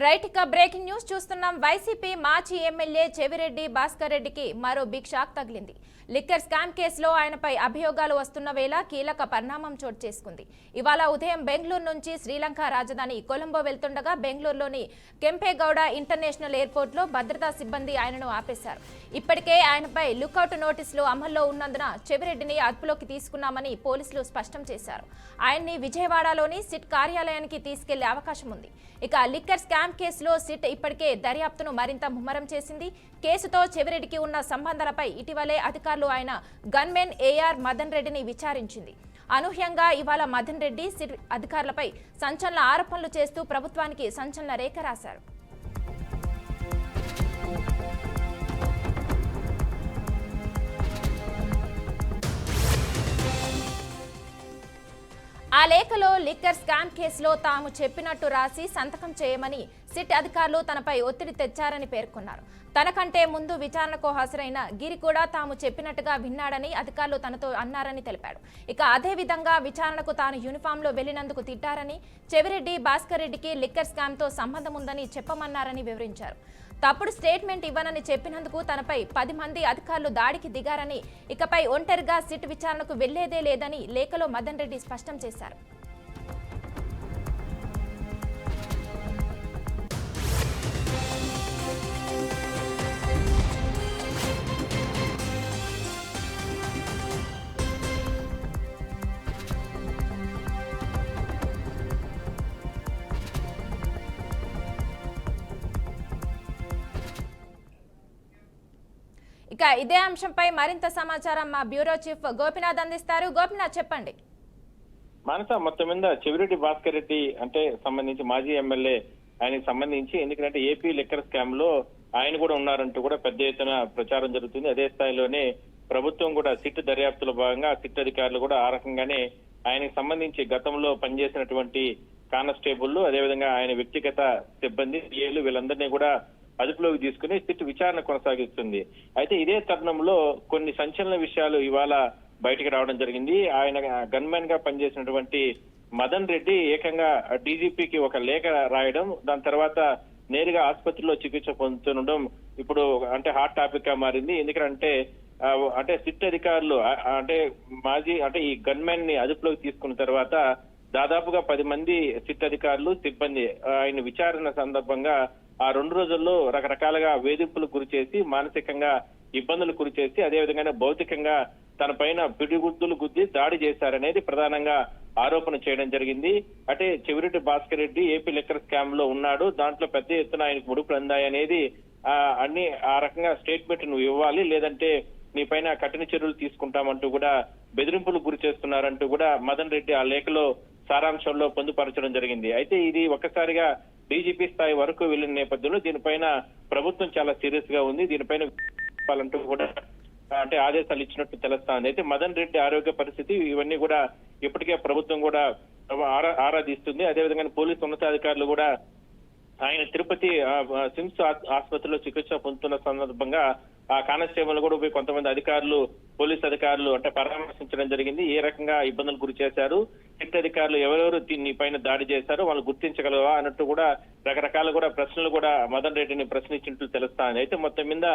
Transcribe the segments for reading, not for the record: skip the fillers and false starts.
Right ఇక breaking news చూస్తున్నాం. YCP మాజీ ఎమ్మెల్యే చెవిరెడ్డి భాస్కర్ రెడ్డికి మరో బిగ్ షాక్ తగిలింది. లిక్కర్ స్కామ్ కేసులో ఆయనపై అభియోగాలు వస్తున్న వేళ కీలక పరిణామం చోటు చేసుకుంది. ఇవాళ ఉదయం బెంగళూరు నుంచి శ్రీలంక రాజధాని కొలంబో వెళ్తుండగా బెంగళూరులోని కెంపేగౌడ ఇంటర్నేషనల్ ఎయిర్పోర్ట్లో భద్రతా సిబ్బంది ఆయనను ఆపేశారు. ఇప్పటికే ఆయనపై లుకౌట్ నోటీసులు అమల్లో ఉన్నందున చెవిరెడ్డిని అదుపులోకి తీసుకున్నామని పోలీసులు స్పష్టం చేశారు. ఆయన్ని విజయవాడలోని సిట్ కార్యాలయానికి తీసుకెళ్లే అవకాశం ఉంది. ఇక లిక్కర్ స్కామ్ కేసులో సిట్ ఇప్పటికే దర్యాప్తును మరింత ముమ్మరం చేసింది. కేసుతో చెవిరెడ్డికి ఉన్న సంబంధాలపై ఇటీవలే అధికారులు ఆయన గన్మెన్ ఏఆర్ మదన్ రెడ్డిని విచారించింది. అనూహ్యంగా ఇవాళ మదన్ రెడ్డి సిట్ అధికారులపై సంచలన ఆరోపణలు చేస్తూ ప్రభుత్వానికి సంచలన రేఖ రాశారు. ఆ లేఖలో లిక్కర్ స్కామ్ కేసులో తాము చెప్పినట్టు రాసి సంతకం చేయమని సిట్ అధికారులు తనపై ఒత్తిడి తెచ్చారని పేర్కొన్నారు. తనకంటే ముందు విచారణకు హాజరైన గిరి కూడా తాము చెప్పినట్టుగా విన్నాడని అధికారులు తనతో అన్నారని తెలిపాడు. ఇక అదే విధంగా విచారణకు తాను యూనిఫామ్లో వెళ్లినందుకు తిట్టారని, చెవిరెడ్డి భాస్కర్ రెడ్డికి లిక్కర్ స్కామ్తో సంబంధం ఉందని చెప్పమన్నారని వివరించారు. తప్పుడు స్టేట్మెంట్ ఇవ్వనని చెప్పినందుకు తనపై 10 మంది అధికారులు దాడికి దిగారని, ఇకపై ఒంటరిగా సిట్ విచారణకు వెళ్లేదే లేదని లేఖలో మదన్ రెడ్డి స్పష్టం చేశారు. ఇక ఇదే అంశంపై మరింత సమాచారం మా బ్యూరో చీఫ్ గోపినాథ్ అందిస్తారు. గోపినాథ్, చెప్పండి. మానస, మొత్తం మీద చెవిరెడ్డి భాస్కర్ రెడ్డి అంటే సంబంధించి మాజీ ఎమ్మెల్యే, ఆయనకి సంబంధించి ఎందుకంటే ఏపీ లిక్కర్ స్కామ్ లో ఆయన కూడా ఉన్నారంటూ కూడా పెద్ద ఎత్తున ప్రచారం జరుగుతుంది. అదే స్థాయిలోనే ప్రభుత్వం కూడా సిట్ దర్యాప్తులో భాగంగా సిట్ అధికారులు కూడా ఆ రకంగానే ఆయనకు సంబంధించి గతంలో పనిచేసినటువంటి కానిస్టేబుల్, అదేవిధంగా ఆయన వ్యక్తిగత సిబ్బంది, పిఏలు వీళ్ళందరినీ కూడా అదుపులోకి తీసుకుని సిట్ విచారణ కొనసాగిస్తుంది. అయితే ఇదే తరుణంలో కొన్ని సంచలన విషయాలు ఇవాళ బయటికి రావడం జరిగింది. ఆయన గన్మెన్ గా పనిచేసినటువంటి మదన్ రెడ్డి ఏకంగా డీజీపీకి ఒక లేఖ రాయడం, దాని తర్వాత నేరుగా ఆసుపత్రిలో చికిత్స పొందుతుండడం ఇప్పుడు అంటే హాట్ టాపిక్ గా మారింది. ఎందుకంటే అంటే సిట్ అధికారులు అంటే ఈ గన్మెన్ ని అదుపులోకి తీసుకున్న తర్వాత దాదాపుగా 10 మంది సిట్ అధికారులు, సిబ్బంది ఆయన విచారణ సందర్భంగా ఆ 2 రోజుల్లో రకరకాలుగా వేధింపులకు గురి చేసి, మానసికంగా ఇబ్బందులకు గురి చేసి, అదేవిధంగా భౌతికంగా తన పైన పిడిగుద్దులు గుద్ది దాడి చేశారనేది ప్రధానంగా ఆరోపణ చేయడం జరిగింది. అంటే Chevireddy Bhaskar Reddy AP liquor scam లో ఉన్నాడు, దాంట్లో పెద్ద ఎత్తున ఆయనకు ముడుపులు అందాయనేది అన్ని ఆ రకంగా స్టేట్మెంట్ నువ్వు ఇవ్వాలి, లేదంటే నీ పైన కఠిన చర్యలు తీసుకుంటామంటూ కూడా బెదిరింపులకు గురి చేస్తున్నారంటూ కూడా మదన్ రెడ్డి ఆ లేఖలో సారాంశంలో పొందుపరచడం జరిగింది. అయితే ఇది ఒక్కసారిగా డీజీపీ స్థాయి వరకు వెళ్లిన నేపథ్యంలో దీనిపైన ప్రభుత్వం చాలా సీరియస్ గా ఉంది. దీనిపైన చెప్పాలంటూ కూడా అంటే ఆదేశాలు ఇచ్చినట్టు తెలుస్తోంది. అయితే మదన్ రెడ్డి ఆరోగ్య పరిస్థితి ఇవన్నీ కూడా ఇప్పటికే ప్రభుత్వం కూడా ఆరాధిస్తుంది. అదేవిధంగా పోలీసు ఉన్నతాధికారులు కూడా ఆయన తిరుపతి సిమ్స్ ఆసుపత్రిలో చికిత్స పొందుతున్న సందర్భంగా ఆ కానిస్టేబుల్ కూడా కొంతమంది అధికారులు, పోలీసు అధికారులు అంటే పరామర్శించడం జరిగింది. ఏ రకంగా ఇబ్బందులు గురి చేశారు, సిట్ అధికారులు ఎవరెవరు దీన్ని పైన దాడి చేశారు, వాళ్ళు గుర్తించగలవా అన్నట్టు కూడా రకరకాల కూడా ప్రశ్నలు కూడా మదన్ రెడ్డిని ప్రశ్నించినట్టు తెలుస్తాను. అయితే మొత్తం మీద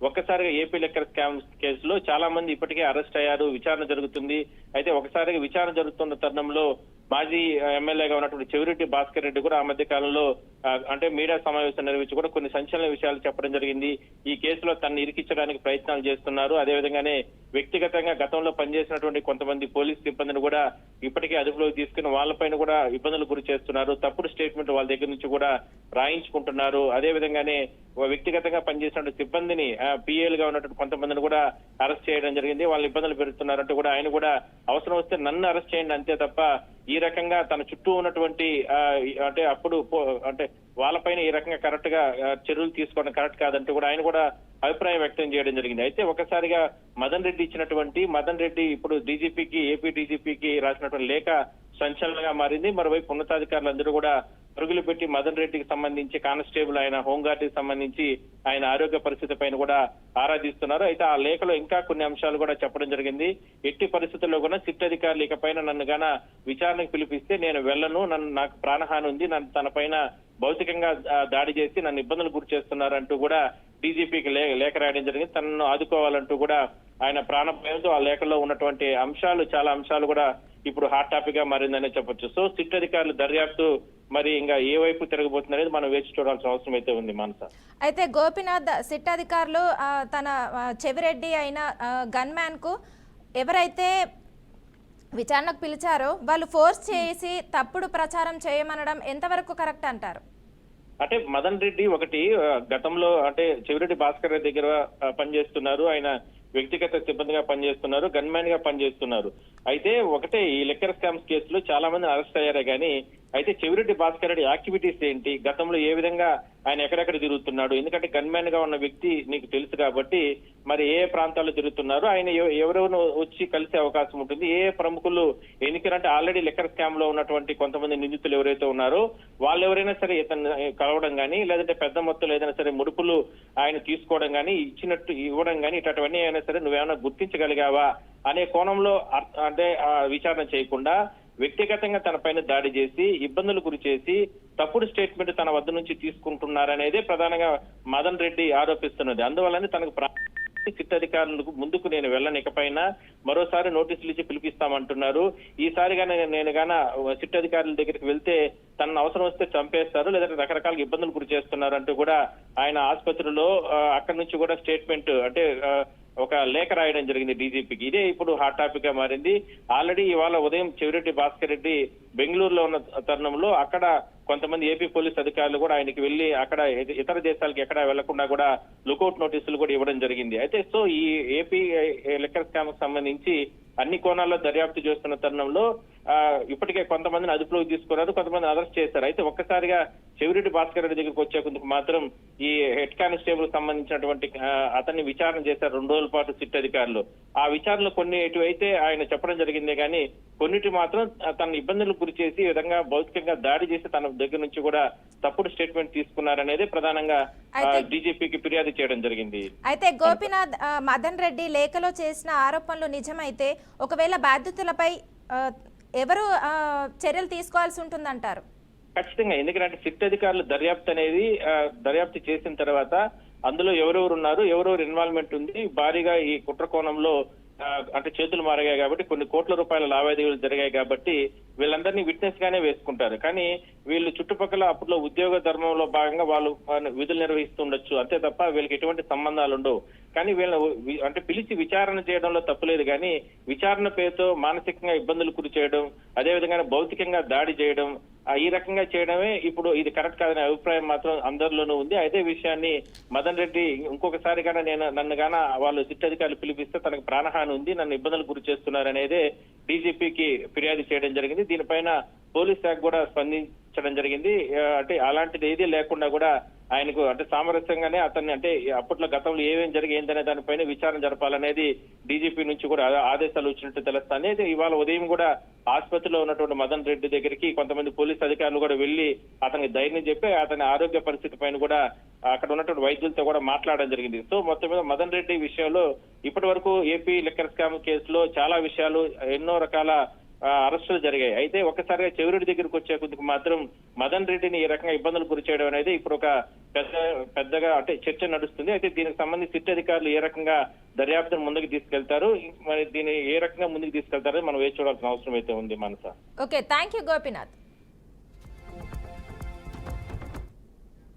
ఒక్కసారిగా ఏపీ లిక్కర్ స్కామ్ కేసులో చాలా మంది ఇప్పటికే అరెస్ట్ అయ్యారు, విచారణ జరుగుతుంది. అయితే ఒకసారిగా విచారణ జరుగుతున్న తరుణంలో మాజీ ఎమ్మెల్యేగా ఉన్నటువంటి చెవిరెడ్డి భాస్కర్ రెడ్డి కూడా ఆ మధ్య కాలంలో అంటే మీడియా సమావేశం నిర్వహించి కూడా కొన్ని సంచలన విషయాలు చెప్పడం జరిగింది. ఈ కేసులో తనను ఇరికించడానికి ప్రయత్నాలు చేస్తున్నారు, అదేవిధంగానే వ్యక్తిగతంగా గతంలో పనిచేసినటువంటి కొంతమంది పోలీస్ సిబ్బందిని కూడా ఇప్పటికే అదుపులోకి తీసుకుని వాళ్ళపైన కూడా ఇబ్బందులు గురి చేస్తున్నారు, తప్పుడు స్టేట్మెంట్ వాళ్ళ దగ్గర నుంచి కూడా రాయించుకుంటున్నారు. అదేవిధంగానే వ్యక్తిగతంగా పనిచేసిన సిబ్బందిని పిఏలుగా ఉన్నటువంటి కొంతమందిని కూడా అరెస్ట్ చేయడం జరిగింది. వాళ్ళు ఇబ్బందులు పెడుతున్నారంటూ కూడా ఆయన కూడా అవసరం వస్తే నన్ను అరెస్ట్ చేయండి అంతే తప్ప ఈ రకంగా తన చుట్టూ ఉన్నటువంటి అంటే అప్పుడు అంటే వాళ్ళపైన ఈ రకంగా కరెక్ట్ గా చర్యలు తీసుకోవడం కరెక్ట్ కాదంటూ కూడా ఆయన కూడా అభిప్రాయం వ్యక్తం చేయడం జరిగింది. అయితే ఒకసారిగా మదన్ రెడ్డి ఇప్పుడు డీజీపీకి, ఏపీ డీజీపీకి రాసినటువంటి లేఖ సంచలనంగా మారింది. మరోవైపు ఉన్నతాధికారులందరూ కూడా పరుగులు పెట్టి మదన్ రెడ్డికి సంబంధించి కానిస్టేబుల్ ఆయన హోంగార్డుకి సంబంధించి ఆయన ఆరోగ్య పరిస్థితి పైన కూడా ఆరాధిస్తున్నారు. అయితే ఆ లేఖలో ఇంకా కొన్ని అంశాలు కూడా చెప్పడం జరిగింది. ఎట్టి పరిస్థితుల్లో కూడా సిట్ అధికారులు ఇకపైన నన్ను గాన విచారణకు పిలిపిస్తే నేను వెళ్ళను, నాకు ప్రాణహాని ఉంది, తన పైన భౌతికంగా దాడి చేసి నన్ను ఇబ్బందులు గురి చేస్తున్నారంటూ కూడా డీజీపీకి లేఖ రాయడం జరిగింది. తనను ఆదుకోవాలంటూ కూడా ఆయన ప్రాణభయంతో ఆ లేఖలో ఉన్నటువంటి అంశాలు, చాలా అంశాలు కూడా ఇప్పుడు హాట్ టాపిక్ గా మారిందనే చెప్పొచ్చు. సో సిట్ అధికారులు దర్యాప్తు మరి ఇంకా ఏ వైపు తిరగబోతుంది అనేది మనం వేచి చూడాల్సిన అవసరం అయితే ఉంది మానస. అయితే గోపీనాథ్, సిట్ అధికారులు తన చెవిరెడ్డి అయిన గన్ మ్యాన్ కు ఎవరైతే విచారణకు పిలిచారో వాళ్ళు ఫోర్స్ చేసి తప్పుడు ప్రచారం చేయమనడం ఎంతవరకు కరెక్ట్ అంటారు? అంటే మదన్ రెడ్డి ఒకటి గతంలో అంటే చెవిరెడ్డి భాస్కర్ రెడ్డి దగ్గర పనిచేస్తున్నారు, ఆయన వ్యక్తిగత సిబ్బందిగా పనిచేస్తున్నారు, గన్ మ్యాన్ గా పనిచేస్తున్నారు. అయితే ఒకటే ఈ లిక్కర్ స్కామ్స్ కేసులో చాలా మంది అరెస్ట్ అయ్యారే కానీ అయితే చెవిరెడ్డి భాస్కర్ రెడ్డి యాక్టివిటీస్ ఏంటి, గతంలో ఏ విధంగా ఆయన ఎక్కడెక్కడ తిరుగుతున్నాడు, ఎందుకంటే గన్ మ్యాన్ గా ఉన్న వ్యక్తి నీకు తెలుసు కాబట్టి మరి ఏ ప్రాంతాల్లో తిరుగుతున్నారు, ఆయన ఎవరెవరు వచ్చి కలిసే అవకాశం ఉంటుంది, ఏ ప్రముఖులు ఎన్నికలంటే ఆల్రెడీ లిక్కర్ స్కామ్ లో ఉన్నటువంటి కొంతమంది నిందితులు ఎవరైతే ఉన్నారో వాళ్ళు ఎవరైనా సరే ఇతను కలవడం కానీ లేదంటే పెద్ద మొత్తంలో ఏదైనా సరే ముడుపులు ఆయన తీసుకోవడం కానీ ఇచ్చినట్టు ఇవ్వడం కానీ ఇటువంటివన్నీ అయినా సరే నువ్వేమైనా గుర్తించగలిగావా అనే కోణంలో అంటే విచారణ చేయకుండా వ్యక్తిగతంగా తన పైన దాడి చేసి ఇబ్బందులు గురి చేసి తప్పుడు స్టేట్మెంట్ తన వద్ద నుంచి తీసుకుంటున్నారనేదే ప్రధానంగా మదన్ రెడ్డి ఆరోపిస్తున్నది. అందువల్లనే తనకు సిట్ అధికారులకు ముందుకు నేను వెళ్ళనికపోయినా మరోసారి నోటీసులు ఇచ్చి పిలిపిస్తామంటున్నారు. ఈసారిగా నేను సిట్ అధికారుల దగ్గరికి వెళ్తే తనను అవసరం వస్తే చంపేస్తారు లేదంటే రకరకాల ఇబ్బందులు గురి చేస్తున్నారు అంటూ కూడా ఆయన ఆసుపత్రిలో అక్కడి నుంచి కూడా స్టేట్మెంట్ అంటే ఒక లేఖ రాయడం జరిగింది డీజీపీకి. ఇదే ఇప్పుడు హాట్ టాపిక్ గా మారింది. ఆల్రెడీ ఇవాళ ఉదయం చెవిరెడ్డి భాస్కర్ రెడ్డి బెంగళూరులో ఉన్న తరుణంలో అక్కడ కొంతమంది ఏపీ పోలీస్ అధికారులు కూడా ఆయనకి వెళ్లి అక్కడ ఇతర దేశాలకు ఎక్కడ వెళ్లకుండా కూడా లుకౌట్ నోటీసులు కూడా ఇవ్వడం జరిగింది. అయితే సో ఈ ఏపీ లిక్కర్ స్కామ్ కు సంబంధించి అన్ని కోణాల్లో దర్యాప్తు చేస్తున్న తరుణంలో ఇప్పటికే కొంతమందిని అదుపులోకి తీసుకున్నారు, కొంతమంది అరెస్ట్ చేశారు. అయితే ఒక్కసారిగా చెవిరెడ్డి భాస్కర్ రెడ్డి దగ్గరికి వచ్చేందుకు మాత్రం ఈ హెడ్ కానిస్టేబుల్ సంబంధించినటువంటి అతన్ని విచారణ చేశారు 2 రోజుల పాటు సిట్ అధికారులు. ఆ విచారణలో కొన్ని అయితే ఆయన చెప్పడం జరిగిందే కానీ కొన్నిటి మాత్రం తన ఇబ్బందులకు గురి చేసి ఈ విధంగా భౌతికంగా దాడి చేసి తన దగ్గర నుంచి కూడా తప్పుడు స్టేట్మెంట్ తీసుకున్నారనేది ప్రధానంగా డీజీపీకి ఫిర్యాదు చేయడం జరిగింది. అయితే గోపీనాథ్, మదన్ రెడ్డి లేఖలో చేసిన ఆరోపణలు నిజమైతే ఒకవేళ బాధితులపై ఎవరు చర్యలు తీసుకోవాల్సి ఉంటుందంటారు? ఖచ్చితంగా, ఎందుకంటే సిట్ అధికారులు దర్యాప్తు చేసిన తర్వాత అందులో ఎవరెవరు ఉన్నారు, ఎవరెవరు ఇన్వాల్వ్మెంట్ ఉంది, భారీగా ఈ కుట్ర కోణంలో అంటే చేతులు మారగాయి కాబట్టి కొన్ని కోట్ల రూపాయల లావాదేవీలు జరిగాయి కాబట్టి వీళ్ళందరినీ విట్నెస్ గానే వేసుకుంటారు. కానీ వీళ్ళు చుట్టుపక్కల అప్పట్లో ఉద్యోగ ధర్మంలో భాగంగా వాళ్ళు విధులు నిర్వహిస్తుండొచ్చు, అంతే తప్ప వీళ్ళకి ఎటువంటి సంబంధాలు ఉండవు. కానీ వీళ్ళని అంటే పిలిచి విచారణ చేయడంలో తప్పులేదు కానీ విచారణ పేరుతో మానసికంగా ఇబ్బందులు గురి చేయడం, అదేవిధంగా భౌతికంగా దాడి చేయడం, ఈ రకంగా చేయడమే ఇప్పుడు ఇది కరెక్ట్ కాదనే అభిప్రాయం మాత్రం అందరిలోనూ ఉంది. అదే విషయాన్ని మదన్ రెడ్డి ఇంకొకసారి నన్ను వాళ్ళు సిట్ అధికారులు పిలిపిస్తే తనకు ప్రాణహాని ఉంది, నన్ను ఇబ్బందులు గురి చేస్తున్నారనేదే డీజీపీకి ఫిర్యాదు చేయడం జరిగింది. దీనిపైన పోలీస్ శాఖ కూడా స్పందించడం జరిగింది. అంటే అలాంటిది ఏదీ లేకుండా కూడా ఆయనకు అంటే సామరస్యంగానే అతన్ని అంటే అప్పట్లో గతంలో ఏమేం ఏందనే దానిపైన విచారణ జరపాలనేది డీజీపీ నుంచి కూడా ఆదేశాలు వచ్చినట్టు తెలుస్తుంది. అయితే ఇవాళ ఉదయం కూడా ఆసుపత్రిలో ఉన్నటువంటి మదన్ రెడ్డి దగ్గరికి కొంతమంది పోలీస్ అధికారులు కూడా వెళ్లి అతనికి ధైర్యం చెప్పి అతని ఆరోగ్య పరిస్థితి పైన కూడా అక్కడ ఉన్నటువంటి వైద్యులతో కూడా మాట్లాడడం జరిగింది. సో మొత్తం మీద మదన్ రెడ్డి విషయంలో ఇప్పటి వరకు ఏపీ లిక్కర్ స్కామ్ కేసులో చాలా విషయాలు ఎన్నో రకాల అరెస్టులు జరిగాయి. అయితే ఒక్కసారిగా చెవిరెడ్డి దగ్గరకు వచ్చే కొద్దికి మాత్రం మదన్ రెడ్డిని ఈ రకంగా ఇబ్బందులు గురి చేయడం అనేది ఇప్పుడు ఒక పెద్దగా అంటే చర్చ నడుస్తుంది. అయితే దీనికి సంబంధించి సిట్ అధికారులు ఏ రకంగా దర్యాప్తును ముందుకు తీసుకెళ్తారు, మరి దీన్ని ఏ రకంగా ముందుకు తీసుకెళ్తారో మనం వేచి చూడాల్సిన అవసరం అయితే ఉంది మనస. Okay, thank you Gopinath.